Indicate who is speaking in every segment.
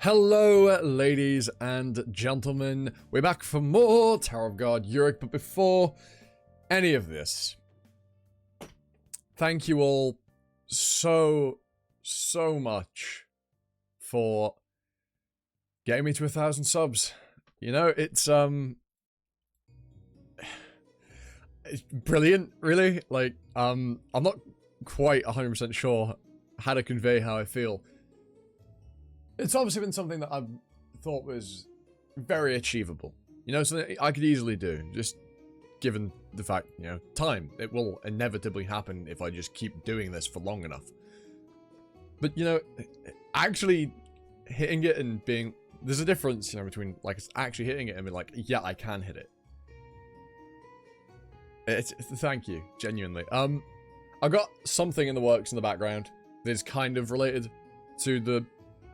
Speaker 1: Hello, ladies and gentlemen. We're back for more Tower of God Uric, but before any of this, thank you all so much for getting me to 1,000 subs. You know, it's brilliant, really. Like, I'm not quite 100% sure how to convey how I feel. It's obviously been something that I've thought was very achievable. You know, something I could easily do, just given the fact, you know, time. It will inevitably happen if I just keep doing this for long enough. But, you know, actually hitting it and being... There's a difference, you know, between, like, actually hitting it and being like, yeah, I can hit it. Thank you, genuinely. I've got something in the works in the background that is kind of related to the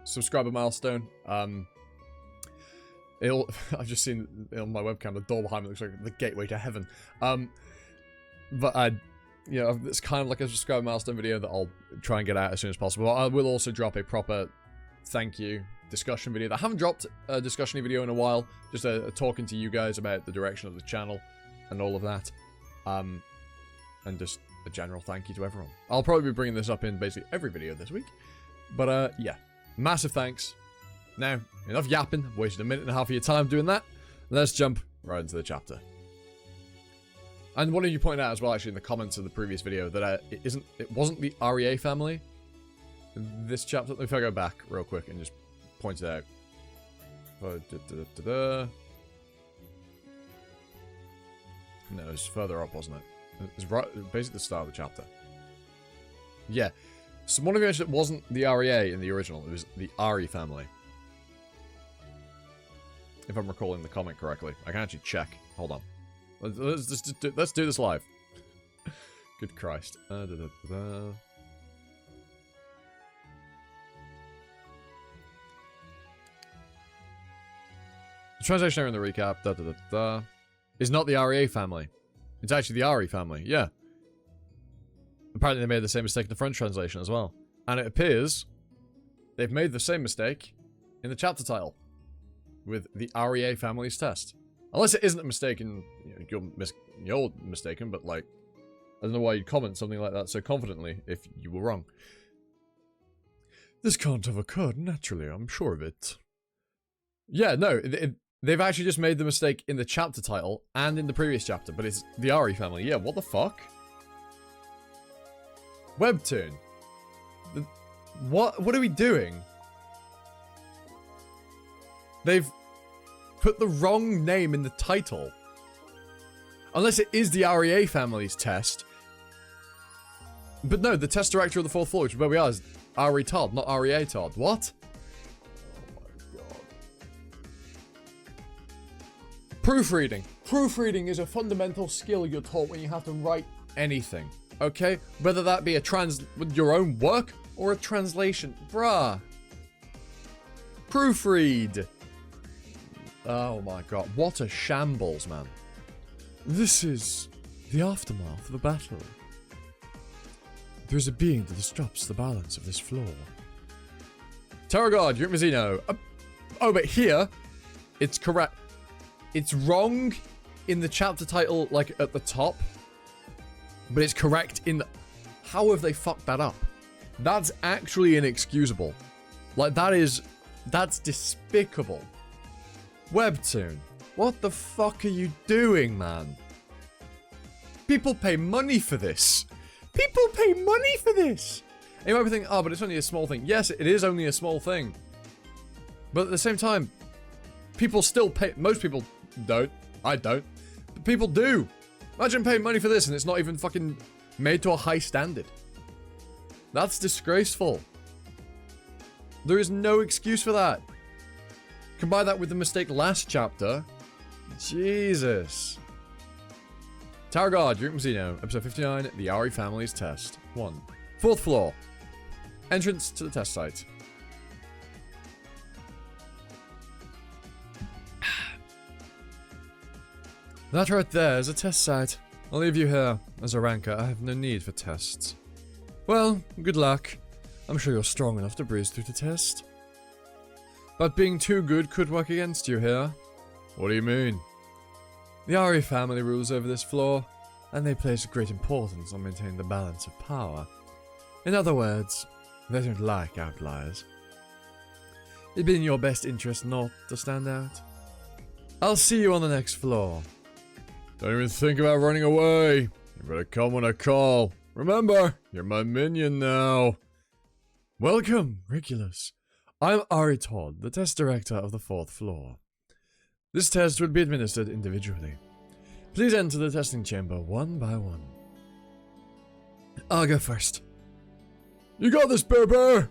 Speaker 1: subscriber milestone. I've just seen on my webcam the door behind me looks like the gateway to heaven. But you know, it's kind of like a subscriber milestone video that I'll try and get out as soon as possible. I will also drop a proper thank you discussion video. I haven't dropped a discussion video in a while, just talking to you guys about the direction of the channel and all of that, and just a general thank you to everyone. I'll probably be bringing this up in basically every video this week, but yeah. Massive thanks. Now, enough yapping. I've wasted a minute and a half of your time doing that. Let's jump right into the chapter. And one of you pointed out as well, actually, in the comments of the previous video, that it wasn't the REA family in this chapter. If I go back real quick and just point it out. No, it was further up, wasn't it? It was right, basically the start of the chapter. Yeah. So one of you mentioned it wasn't the REA in the original, it was the Ari family. If I'm recalling the comic correctly. I can actually check. Hold on. Let's do this live. Good Christ. The translation error in the recap is not the REA family. It's actually the Ari family, yeah. Apparently they made the same mistake in the French translation as well. And it appears they've made the same mistake in the chapter title with the REA family's test. Unless it isn't a mistake and you know, you're mistaken, but like, I don't know why you'd comment something like that so confidently if you were wrong. This can't have occurred naturally, I'm sure of it. Yeah, no, they've actually just made the mistake in the chapter title and in the previous chapter, but it's the Ari family. Yeah, what the fuck? Webtoon. What are we doing? They've put the wrong name in the title. Unless it is the REA family's test. But no, the test director of the 4th floor, which is where we are, is RE Todd, not REA Todd. What? Oh my god. Proofreading. Proofreading is a fundamental skill you're taught when you have to write anything. Okay? Whether that be your own work or a translation. Bruh. Proofread. Oh my god. What a shambles, man. This is the aftermath of a battle. There is a being that disrupts the balance of this floor. Tower of God, Uric Mazzino. Oh, but here, it's correct. It's wrong in the chapter title, like, at the top. But it's correct in the... How have they fucked that up? That's actually inexcusable. Like, that's despicable. Webtoon, what the fuck are you doing, man? People pay money for this. People pay money for this. And you might be thinking, oh, but it's only a small thing. Yes, it is only a small thing. But at the same time, people still pay... Most people don't. I don't. But people do. Imagine paying money for this and it's not even fucking made to a high standard. That's disgraceful. There is no excuse for that. Combine that with the mistake last chapter. Jesus. Tower God, Uric Mazzino, episode 59, the Ari family's test. 1. 4th floor. Entrance to the test site. That right there is a test site. I'll leave you here. As a ranker, I have no need for tests. Well, good luck. I'm sure you're strong enough to breeze through the test. But being too good could work against you here. What do you mean? The Ari family rules over this floor, and they place great importance on maintaining the balance of power. In other words, they don't like outliers. It'd be in your best interest not to stand out. I'll see you on the next floor. Don't even think about running away. You better come when I call. Remember, you're my minion now. Welcome, Regulus. I'm Ari Todd, the test director of the 4th floor. This test will be administered individually. Please enter the testing chamber one by one. I'll go first. You got this, Bear Bear!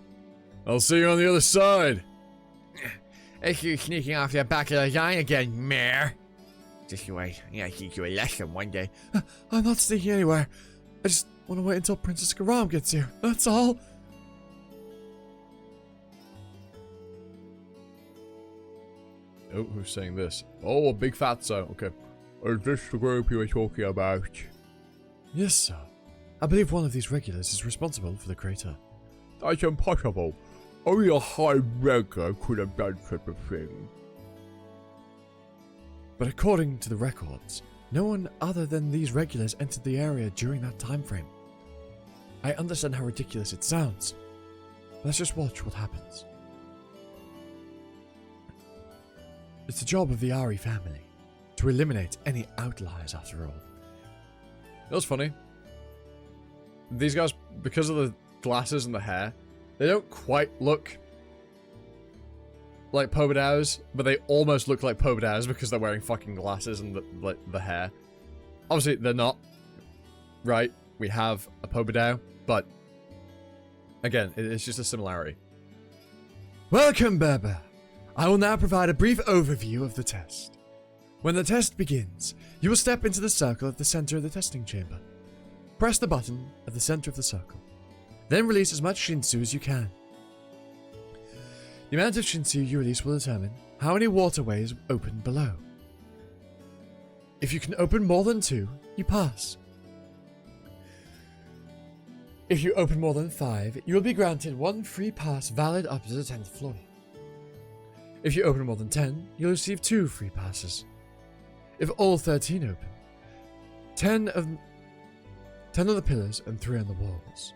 Speaker 1: I'll see you on the other side.
Speaker 2: If you're sneaking off the back of the line again, Mayor. Just wait, I teach you a lesson one day.
Speaker 1: I'm not sneaking anywhere. I just want to wait until Princess Karam gets here. That's all. Oh, who's saying this? Oh, a big fatso. Okay. Is this the group you were talking about? Yes, sir. I believe one of these regulars is responsible for the crater. That's impossible. Only a high regular could have done such a thing. But according to the records, no one other than these regulars entered the area during that time frame. I understand how ridiculous it sounds. Let's just watch what happens. It's the job of the Ari family to eliminate any outliers after all. That's funny. These guys, because of the glasses and the hair, they don't quite look like Pobodows, but they almost look like Pobodows because they're wearing fucking glasses and the hair. Obviously, they're not. Right? We have a Pobodow, but again, it's just a similarity. Welcome, Berber. I will now provide a brief overview of the test. When the test begins, you will step into the circle at the center of the testing chamber. Press the button at the center of the circle. Then release as much Shinsu as you can. The amount of Shinsu you release will determine how many waterways open below. If you can open more than 2, you pass. If you open more than 5, you will be granted 1 free pass valid up to the 10th floor. If you open more than 10, you'll receive 2 free passes. If all 13 open, 10 of the pillars and 3 on the walls.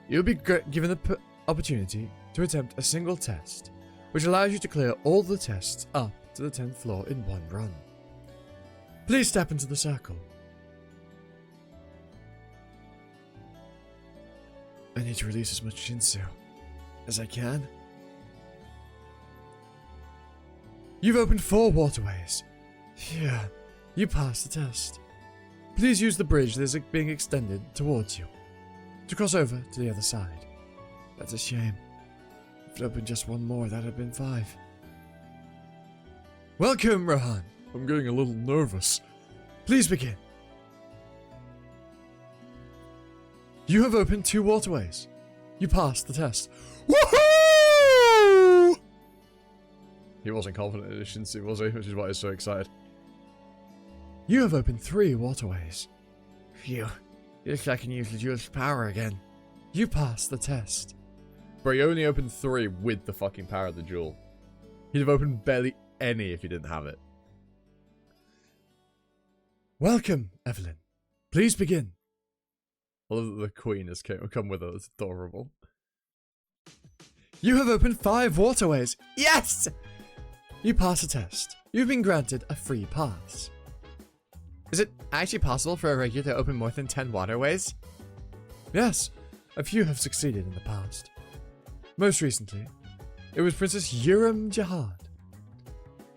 Speaker 1: You'll be given the opportunity to attempt a single test, which allows you to clear all the tests up to the 10th floor in one run. Please step into the circle. I need to release as much Shinsu as I can. You've opened 4 waterways. Yeah, you passed the test. Please use the bridge that is being extended towards you to cross over to the other side. That's a shame. If it opened just 1 more, that'd have been 5. Welcome, Rohan. I'm getting a little nervous. Please begin. You have opened 2 waterways. You passed the test. Woohoo! He wasn't confident in his Shinsu, was he? Which is why he's so excited. You have opened 3 waterways.
Speaker 2: Phew. Looks like I can use the jewel's power again.
Speaker 1: You passed the test. But he only opened 3 with the fucking power of the jewel. He'd have opened barely any if he didn't have it. Welcome, Evelyn. Please begin. I love that the queen has come with us. It's adorable. You have opened 5 waterways. Yes! You passed the test. You've been granted a free pass.
Speaker 2: Is it actually possible for a regular to open more than 10 waterways?
Speaker 1: Yes, a few have succeeded in the past. Most recently, it was Princess Yuram Jihad.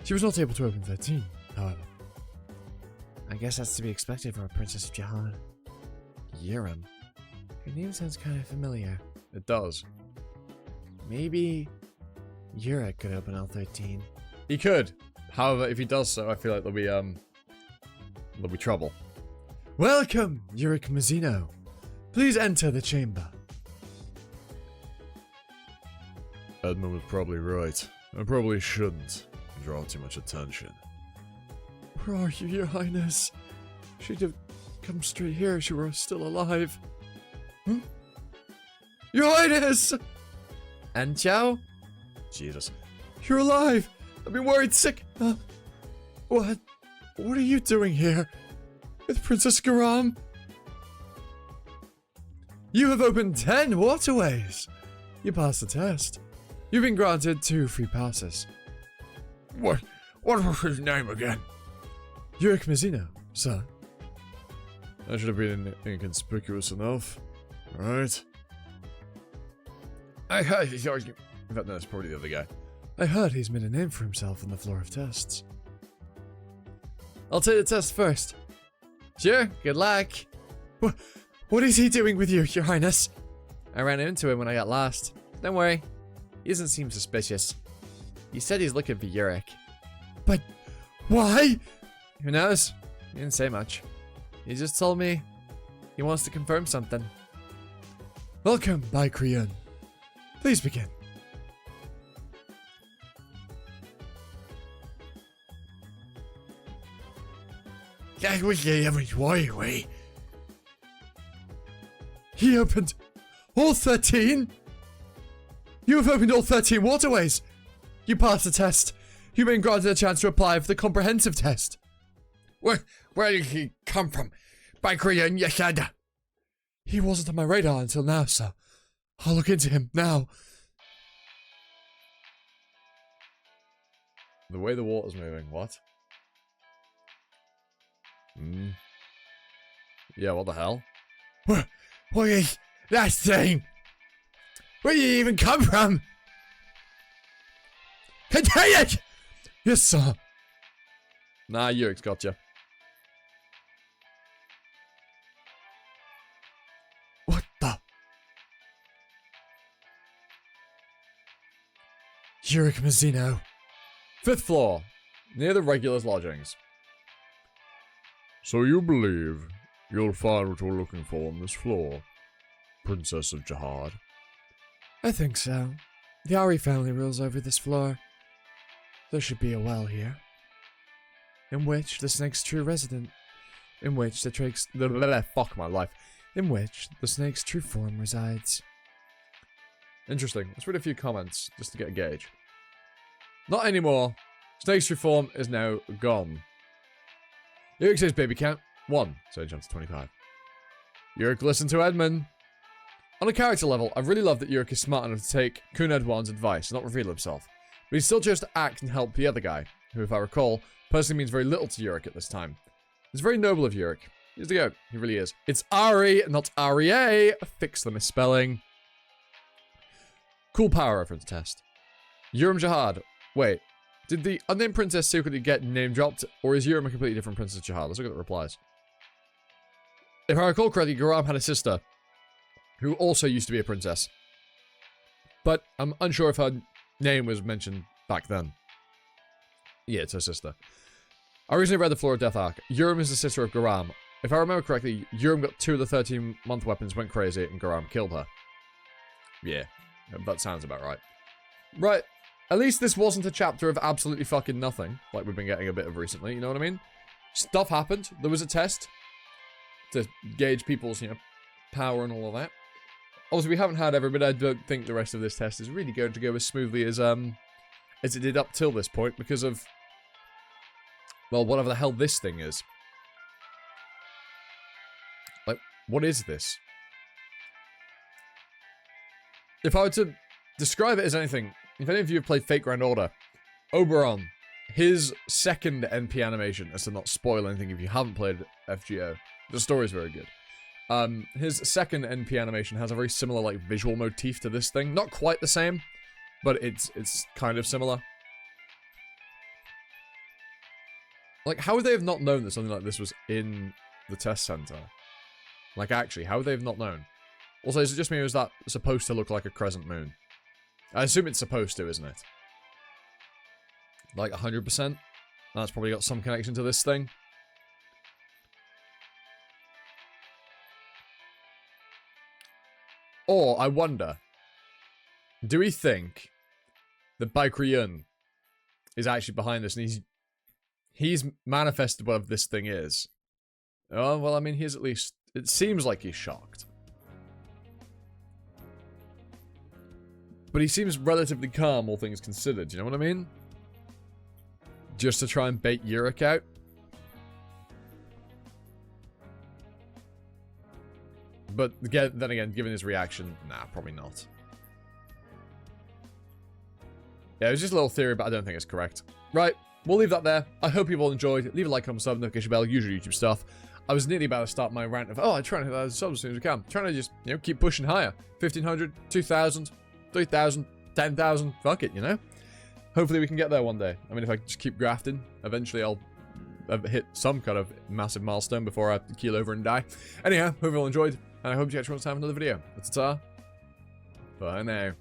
Speaker 1: She was not able to open 13, however.
Speaker 2: I guess that's to be expected from a Princess of Jihad.
Speaker 1: Yuram?
Speaker 2: Her name sounds kind of familiar.
Speaker 1: It does.
Speaker 2: Maybe Yurik could open all 13.
Speaker 1: He could. However, if he does so, I feel like there'll be trouble. Welcome, Yurik Mazzino. Please enter the chamber. Edmund was probably right. I probably shouldn't draw too much attention. Where are you, Your Highness? She'd have come straight here if she were still alive. Huh? Your Highness!
Speaker 2: Ancho?
Speaker 1: Jesus. You're alive! I've been worried sick. What? What are you doing here? With Princess Garam? You have opened 10 waterways! You passed the test. You've been granted 2 free passes.
Speaker 2: What was his name again?
Speaker 1: Yurik Mizuno, sir. That should have been inconspicuous enough. Right?
Speaker 2: I heard he's always... In fact, no, it's probably the other guy.
Speaker 1: I heard he's made a name for himself on the floor of tests. I'll take the test first.
Speaker 2: Sure, good luck.
Speaker 1: What is he doing with you, Your Highness?
Speaker 2: I ran into him when I got lost. Don't worry. He doesn't seem suspicious. He said he's looking for Yurik.
Speaker 1: But why?
Speaker 2: Who knows? He didn't say much. He just told me he wants to confirm something.
Speaker 1: Welcome, Bai Kriyun. Please begin.
Speaker 2: That was the average way.
Speaker 1: He opened all 13? You have opened all 13 waterways! You passed the test. You've been granted a chance to apply for the comprehensive test.
Speaker 2: Where did he come from? By Korean, you said.
Speaker 1: He wasn't on my radar until now, sir. I'll look into him now.
Speaker 2: The way the water's moving, what? Yeah, what the hell?
Speaker 1: What is that thing? Where did you even come from? Contain it! Yes, sir.
Speaker 2: Nah, Yurik's got you.
Speaker 1: What the? Yurik Mizuno.
Speaker 2: 5th floor, near the regulars' lodgings.
Speaker 3: So you believe you'll find what you're looking for on this floor, Princess of Jihad?
Speaker 1: I think so. The Ari family rules over this floor. There should be a well here, in which the snake's true resident, in which the
Speaker 2: fuck my life.
Speaker 1: in which the snake's true form resides.
Speaker 2: Interesting. Let's read a few comments, just to get a gauge. Not anymore. Snake's true form is now gone. Yurik says baby count 1, so it jumps to 25. Yurik, listen to Edmund. On a character level, I really love that Yurik is smart enough to take Kun Edwan's advice and not reveal himself. But he still chose to act and help the other guy, who, if I recall, personally means very little to Yurik at this time. It's very noble of Yurik. He's the goat. He really is. It's Ari, not Aria. Fix the misspelling. Cool power reference test. Yurim Jihad. Wait. Did the unnamed princess secretly get name dropped, or is Yurim a completely different Princess Jihad? Let's look at the replies. If I recall correctly, Garam had a sister, who also used to be a princess. But I'm unsure if her name was mentioned back then. Yeah, it's her sister. I recently read the Floor of Death arc. Yurim is the sister of Garam. If I remember correctly, Yurim got 2 of the 13-month weapons, went crazy, and Garam killed her. Yeah, that sounds about right. Right. At least this wasn't a chapter of absolutely fucking nothing, like we've been getting a bit of recently, you know what I mean? Stuff happened. There was a test to gauge people's, power and all of that. Obviously, we haven't had everybody. I don't think the rest of this test is really going to go as smoothly as it did up till this point because of, well, whatever the hell this thing is. Like, what is this? If I were to describe it as anything, if any of you have played Fate Grand Order, Oberon, his second NP animation, as to not spoil anything if you haven't played FGO, the story's very good. His second NP animation has a very similar, like, visual motif to this thing. Not quite the same, but it's kind of similar. Like, how would they have not known that something like this was in the test center? Like, actually, how would they have not known? Also, is it just me or is that supposed to look like a crescent moon? I assume it's supposed to, isn't it? Like 100%? That's probably got some connection to this thing. Or, I wonder, do we think that Bai Kriyun is actually behind this and he's manifested whatever this thing is? Oh, well, I mean, he's at least, it seems like he's shocked. But he seems relatively calm, all things considered. You know what I mean? Just to try and bait Yurik out. But then again, given his reaction, nah, probably not. Yeah, it was just a little theory, but I don't think it's correct. Right, we'll leave that there. I hope you've all enjoyed. Leave a like, comment, sub, notification bell, usual YouTube stuff. I was nearly about to start my rant of, I'm trying to hit that subs as soon as I can. I'm trying to just, keep pushing higher. 1,500, 2,000, 3,000, 10,000, fuck it, Hopefully we can get there one day. I mean, if I just keep grafting, eventually I'll hit some kind of massive milestone before I keel over and die. Anyhow, hope you all enjoyed, and I hope you catch you next time for another video. That's ta. Bye now.